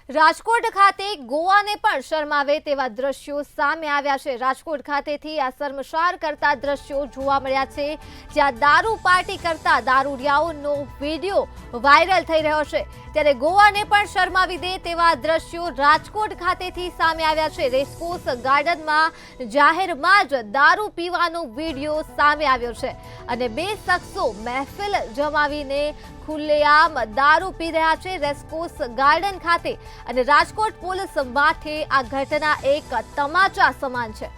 રાજકોટ ખાતે ગોવાને પણ શરમાવે તેવા દ્રશ્યો સામે આવ્યા છે। રાજકોટ ખાતેથી આ શર્મસાર કરતા દ્રશ્યો જોવા મળ્યા છે, જ્યાં દારૂ પાર્ટી કરતા દારૂડિયાઓનો વિડીયો વાયરલ થઈ રહ્યો છે। ત્યારે ગોવાને પણ શરમાવી દે તેવા દ્રશ્યો રાજકોટ ખાતેથી સામે આવ્યા છે। રેસકોર્સ ગાર્ડનમાં જાહેરમાં જ દારૂ પીવાનો વિડીયો સામે આવ્યો છે અને બે શખ્સો મહેફિલ જમાવીને ખુલ્લેઆમ દારૂ પી રહ્યા છે રેસકોર્સ ગાર્ડન ખાતે। અને રાજકોટ પોલીસ માટે આ ઘટના એક તમાચા સમાન છે।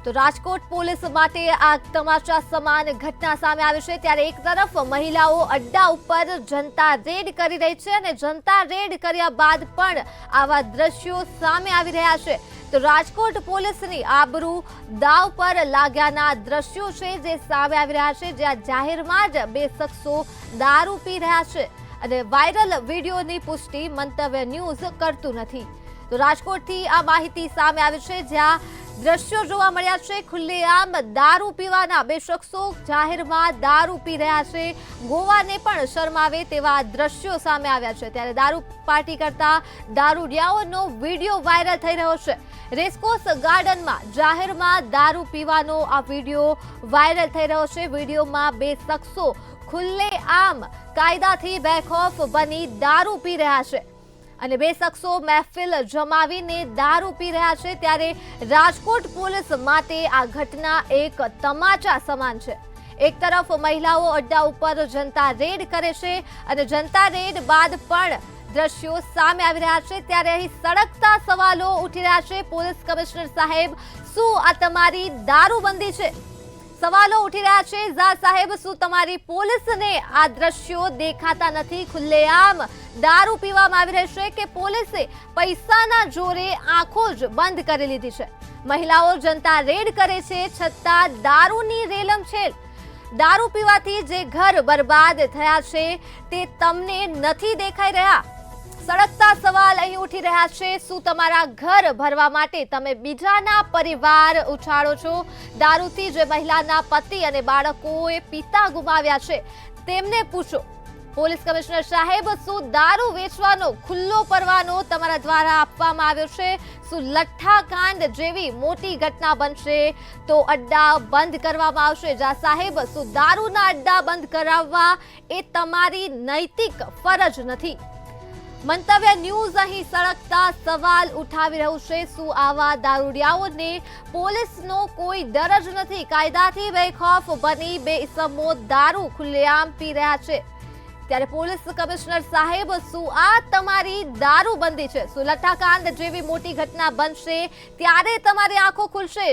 તો રાજકોટ પોલીસ માટે આ તમાચા સમાન ઘટના સામે આવી છે। ત્યારે એક તરફ મહિલાઓ અડ્ડા ઉપર જનતા રેડ કરી રહી છે અને જનતા રેડ કર્યા બાદ પણ આવા દ્રશ્યો સામે આવી રહ્યા છે। તો રાજકોટ પોલીસની આબરૂ દાવ પર લાગ્યાના દ્રશ્યો છે જે સામે આવી રહ્યા છે, જ્યાં જાહેરમાં જ બે શખ્સો દારૂ પી રહ્યા છે અને વાયરલ વિડીયોની પુષ્ટિ મંતવ્ય ન્યૂઝ કરતું નથી। તો રાજકોટથી આ માહિતી સામે આવી છે, જ્યાં દ્રશ્યો જોવા મળ્યા છે ખુલ્લેઆમ દારૂ પીવાના બે શખ્સો જાહેરમાં દારૂ પી રહ્યા છે। ગોવાને પણ શરમાવે તેવા દ્રશ્યો સામે આવ્યા છે। ત્યારે દારૂ પાર્ટી કરતા દારૂડિયાઓનો વિડીયો વાયરલ થઈ રહ્યો છે। રેસકોર્સ ગાર્ડનમાં જાહેરમાં દારૂ પીવાનો આ વિડીયો વાયરલ થઈ રહ્યો છે। વિડીયોમાં બે શખ્સો ખુલ્લેઆમ કાયદાથી બેખૌફ બની દારૂ પી રહ્યા છે અને બે શખ્સો મહેફિલ જમાવીને દારૂ પી રહ્યા છે। ત્યારે રાજકોટ પોલીસ માટે આ ઘટના એક તમાચા સમાન છે। એક તરફ મહિલાઓ અડ્ડા ઉપર જનતા રેડ કરે છે અને જનતા રેડ બાદ પણ દ્રશ્યો સામે આવી રહ્યા છે। ત્યારે અહીં સળગતા સવાલો ઉઠી રહ્યા છે। પોલીસ કમિશનર સાહેબ, શું આ તમારી દારૂબંધી છે? સવાલો ઉઠી રહ્યા છે। ઝા સાહેબ, શું તમારી પોલીસને આ દ્રશ્યો દેખાતા નથી? ખુલ્લેઆમ દારૂ પીવામાં આવી રહેશે કે પોલીસે પૈસાના જોરે આંખો જ બંધ કરી લીધી છે? મહિલાઓ જનતા રેડ કરે છે છતાં દારૂની રેલમછેલ, દારૂ પીવાથી જે ઘર બરબાદ થયા છે તે તમને નથી દેખાઈ રહ્યા? સળગતા સવાલ અહીં ઉઠી રહ્યા છે। શું તમારા ઘર ભરવા માટે તમે બીજાના પરિવાર ઉછાળો છો? દારૂથી જે મહિલાના પતિ અને બાળકોએ પિતા ગુમાવ્યા છે તેમને પૂછો। પોલીસ કમિશનર સાહેબ, શું દારૂ વેચવાનો ખુલ્લો પરવાનો તમારા દ્વારા આપવામાં આવ્યો છે? શું લઠ્ઠાકાંડ જેવી મોટી ઘટના બનશે તો અડ્ડા બંધ કરવામાં આવશે? જા સાહેબ, શું દારૂના અડ્ડા બંધ કરાવવા એ તમારી નૈતિક ફરજ નથી? મંતવ્ય ન્યૂઝ અહીં સળગતા સવાલ ઉઠાવી રહ્યું છે। શું આવા દારૂડિયાઓને પોલીસનો કોઈ ડર જ નથી? કાયદાથી બેખૌફ બની બે ઇસમો દારૂ ખુલ્લેઆમ પી રહ્યા છે। ત્યારે પોલીસ કમિશનર સાહેબ, શું આ તમારી દારૂબંધી છે? શું લઠ્ઠાકાંડ જેવી મોટી ઘટના બનશે ત્યારે તમારી આંખો ખુલશે?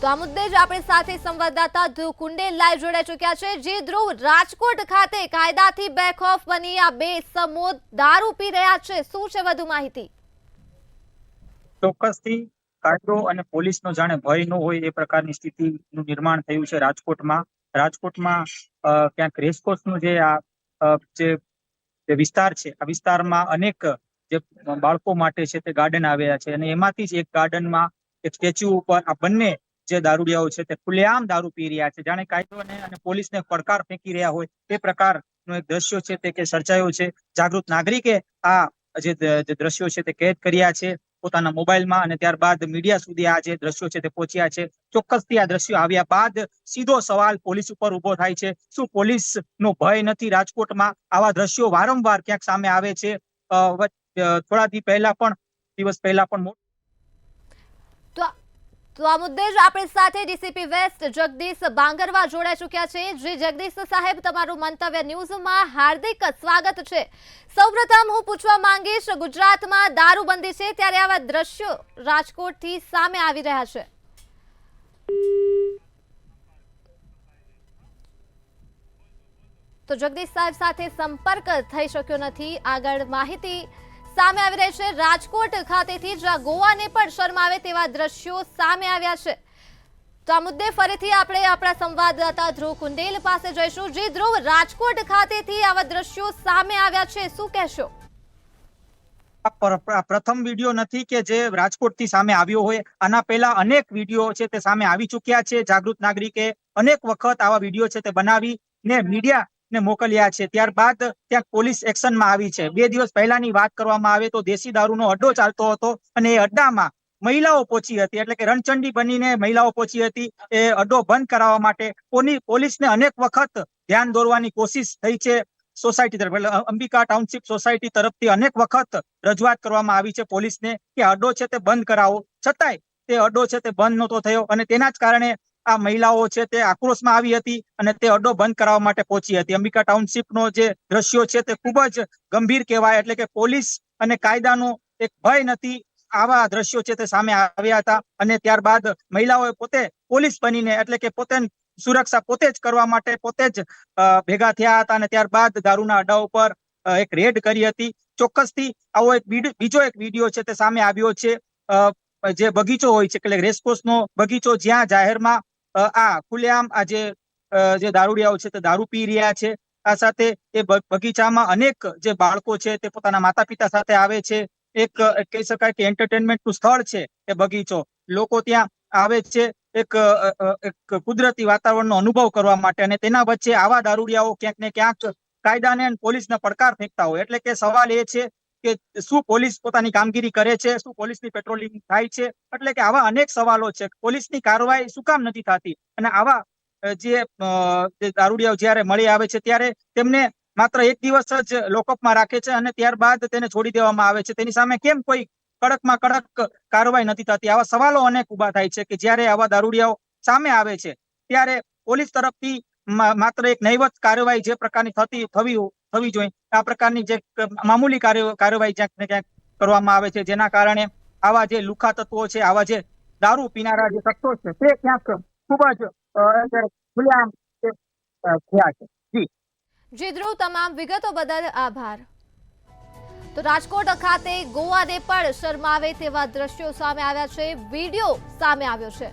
તો આ મુદ્દે જ આપણી સાથે સંવાદદાતા ધ્રુવ કુંડેલ લાઈવ જોડાઈ ચૂક્યા છે। જે ધ્રુવ, રાજકોટ ખાતે કાયદાથી બેખૌફ બની આ બે સમો દારૂ પી રહ્યા છે, શું છે વધુ માહિતી? ચોક્કસથી કાયદો અને પોલીસનો જાણે ભય ન હોય એ પ્રકારની સ્થિતિનું નિર્માણ થયું છે રાજકોટમાં ક્યાંક રેસકોર્સનું જે વિસ્તાર છે, આ વિસ્તારમાં અનેક જે બાળકો માટે છે તે ગાર્ડન આવ્યા છે અને એમાંથી જ એક ગાર્ડનમાં એક સ્ટેચ્યુ ઉપર આ બંને જે દારૂડિયાઓ છે તે ખુલ્લેઆમ દારૂ પી રહ્યા છે। જાણે કાયદોને અને પોલીસને પડકાર ફેંકી રહ્યા હોય એ પ્રકારનો એક દ્રશ્યો છે તે સર્જાયો છે। જાગૃત નાગરિકે આ જે દ્રશ્યો છે તે કેદ કર્યા છે પોતાના મોબાઈલમાં અને ત્યારબાદ મીડિયા સુધી આ જે દ્રશ્યો છે તે પહોંચ્યા છે। ચોક્કસથી આ દ્રશ્યો આવ્યા બાદ સીધો સવાલ પોલીસ ઉપર ઉભો થાય છે, શું પોલીસનો ભય નથી રાજકોટમાં? આવા દ્રશ્યો વારંવાર ક્યાંક સામે આવે છે। થોડા દિવસ પહેલા પણ તો આ મુદ્દે જ આપણી સાથે ડીસીપી વેસ્ટ જગદીશ બાંગરવા જોડાઈ ચૂક્યા છે। જે જગદીશ સાહેબ, તમારું મંતવ્ય ન્યૂઝમાં હાર્દિક સ્વાગત છે। સૌપ્રથમ હું પૂછવા માંગીશ, ગુજરાતમાં દારૂબંધી છે ત્યારે આવા દ્રશ્યો રાજકોટથી સામે આવી રહ્યા છે, તો જગદીશ સાહેબ સાથે સંપર્ક થઈ શક્યો નથી। આગળ માહિતી સામે આવી રહી છે રાજકોટ ખાતેથી, જ્યાં ગોવાને પણ શરમાવે તેવા દ્રશ્યો સામે આવ્યા છે। તો આ મુદ્દે ફરીથી આપણે આપણા સંવાદદાતા ધ્રુવ કુંડેલ પાસે જઈશું। જે ધ્રુવ, રાજકોટ ખાતેથી આવા દ્રશ્યો સામે આવ્યા છે, શું કહેશો? પ્રથમ વિડીયો નથી કે જે રાજકોટથી સામે આવ્યો હોય। આના પહેલા અનેક વિડીયો છે તે સામે આવી ચૂક્યા છે। જાગૃત નાગરિકે અનેક વખત આવા વિડીયો છે તે બનાવી ને મીડિયા ને મોકલ્યા છે. ત્યારબાદ ત્યાં પોલીસ એક્શનમાં આવી છે. 2 દિવસ પહેલાની વાત કરવામાં આવે તો દેશી દારૂનો અડ્ડો ચાલતો હતો અને એ અડ્ડામાં મહિલાઓ પહોંચી હતી, એટલે કે રણચંડી બનીને મહિલાઓ પહોંચી હતી. એ અડ્ડો બંધ કરાવવા માટે પોલીસને અનેક વખત ધ્યાન દોરવાની કોશિશ થઈ છે. સોસાયટી તરફ, એટલે અંબિકા ટાઉનશીપ સોસાયટી તરફથી અનેક વખત રજૂઆત કરવામાં આવી છે પોલીસને કે અડ્ડો છે તે બંધ કરાવો, છતાંય તે અડ્ડો છે તે બંધ નહોતો થયો અને તેના જ કારણે આ મહિલાઓ છે તે આક્રોશમાં આવી હતી અને તે અડ્ડો બંધ કરાવવા માટે પહોંચી હતી. અંબિકા ટાઉનશીપનો જે દ્રશ્યો છે તે ખૂબ જ ગંભીર કહેવાય, એટલે કે પોલીસ અને કાયદાનો એક ભય નથી. આવા દ્રશ્યો છે તે સામે આવ્યા હતા અને ત્યારબાદ મહિલાઓએ પોતે પોલીસ બનીને, એટલે કે પોતે સુરક્ષા પોતે જ કરવા માટે પોતે જ ભેગા થયા હતા અને ત્યારબાદ દારૂના અડ્ડા ઉપર એક રેડ કરી હતી. ચોક્કસથી આવો એક બીજો એક વિડીયો છે તે સામે આવ્યો છે. જે બગીચો હોય છે, એટલે રેસકોર્સનો બગીચો, જ્યાં જાહેરમાં આ ખુલ્લેઆમ આ જે દારૂડિયાઓ છે તે દારૂ પી રહ્યા છે. આ સાથે એ બગીચામાં અનેક જે બાળકો છે તે પોતાના માતા પિતા સાથે આવે છે. એક કહી શકાય કે એન્ટરટેનમેન્ટ નું સ્થળ છે એ બગીચો. લોકો ત્યાં આવે છે એક કુદરતી વાતાવરણનો અનુભવ કરવા માટે, અને તેના વચ્ચે આવા દારૂડિયાઓ ક્યાંક ને ક્યાંક કાયદાને અને પોલીસને પડકાર ફેંકતા હોય. એટલે કે સવાલ એ છે કે શું પોલીસ પોતાની કામગીરી કરે છે, શું પોલીસની પેટ્રોલિંગ થાય છે? એટલે કે આવા અનેક સવાલો છે. પોલીસની કાર્યવાહી શું કામ નથી થતી? અને આવા જે દારૂડિયાઓ જ્યારે મળી આવે છે ત્યારે તેમને માત્ર 1 દિવસ જ લોકઅપમાં રાખે છે અને ત્યારબાદ તેને છોડી દેવામાં આવે છે. તેની સામે કેમ કોઈ કડકમાં કડક કાર્યવાહી નથી થતી? આવા સવાલો અનેક ઉભા થાય છે કે જ્યારે આવા દારૂડિયાઓ સામે આવે છે ત્યારે પોલીસ તરફથી માત્ર એક નહીવત કાર્યવાહી જે પ્રકારની થવી જોઈએ, આ પ્રકારની જે મામૂલી કાર્યવાહી ક્યાંક ને ક્યાંક કરવામાં આવે છે, જેના કારણે આવા જે લુખ્ખા તત્વો છે, આવા જે દારૂ પીનારા જે શખ્સો છે તે ક્યાંક ખૂબ જ ખુલ્લેઆમ થયા છે. જી ધ્રુવ, તમામ વિગતો બદલ આભાર. તો રાજકોટ ખાતે ગોવાને પણ શરમાવે તેવા દ્રશ્યો સામે આવ્યા છે. વિડીયો સામે આવ્યો છે.